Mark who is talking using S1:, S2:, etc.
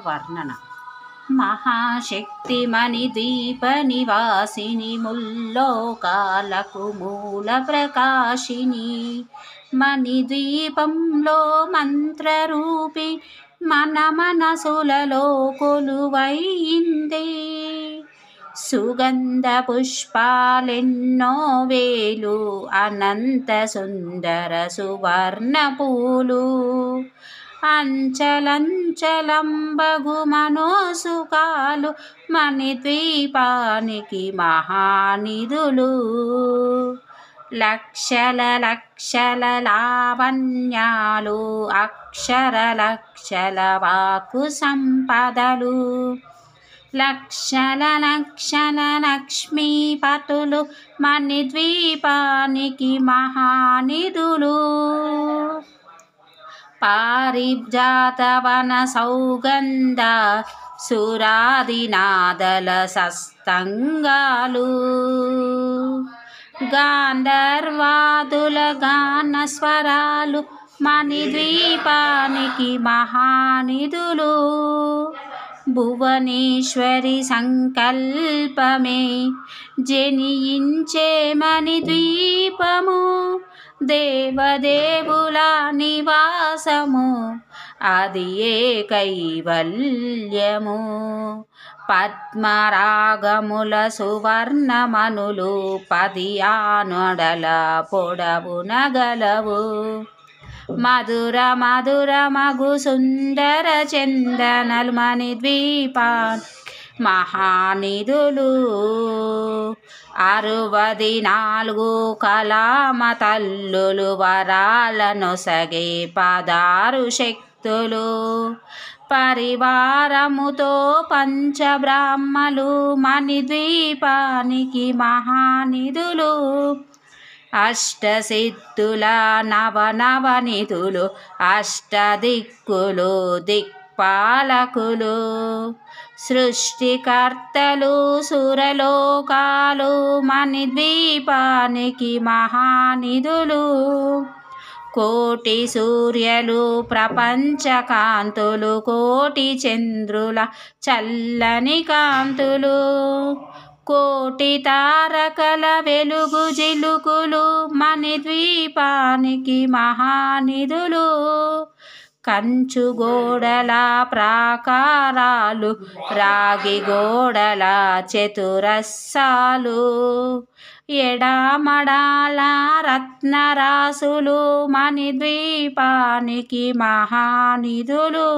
S1: వర్ణన. మహాశక్తిమణి ద్వీప నివాసిని ముల్లోకాలకు మూల ప్రకాశిని మణిద్వీపంలో మంత్రరూపి మన మనసులలో కొలువైందే. సుగంధ పుష్పాలెన్నో వేలు అనంత సుందర సువర్ణ పూలు అంచలంచలంబగు మనోసుకాలు మణిద్వీపానికి మహానిధులు. లక్షల లక్షల లావణ్యాలు అక్షర లక్షల వాక్కు సంపదలు లక్షల లక్షల లక్ష్మీపతులు మణిద్వీపానికి మహానిధులు. పారిజాతవన సౌగంధ సురాదినాదల సస్తంగాలు గాంధర్వాదుల గాన స్వరాలు మణిద్వీపానికి మహానిధులు. భువనేశ్వరి సంకల్పమే జనించే మణిద్వీపము దేవదేవుల నివాసము అది ఏ కైవల్యము. పద్మరాగముల సువర్ణమనులు 10 ఆనడల పొడవున గలవు మధుర మధుర మగు సుందర చందనలు మణిద్వీపాన్ మహానిధులు. 64 కళామ తల్లులు వరాలనొసగే 16 శక్తులు పరివారముతో పంచబ్రహ్మలు మణిద్వీపానికి మహానిధులు. అష్టసిద్ధుల నవనవనిధులు అష్టదిక్కులు దిక్పాలకులు సృష్టికర్తలు సురలోకాలు మణిద్వీపానికి మహానిధులు. కోటి సూర్యులు ప్రపంచకాంతులు కోటి చంద్రుల చల్లని కాంతులు కోటి తారకల వెలుగు జిలుకులు మణిద్వీపానికి మహానిధులు. కంచు గోడల ప్రాకారాలు రాగి గోడల చతురస్రాలు ఎడమడాల రత్నరాసులు మణిద్వీపానికి మహానిధులు.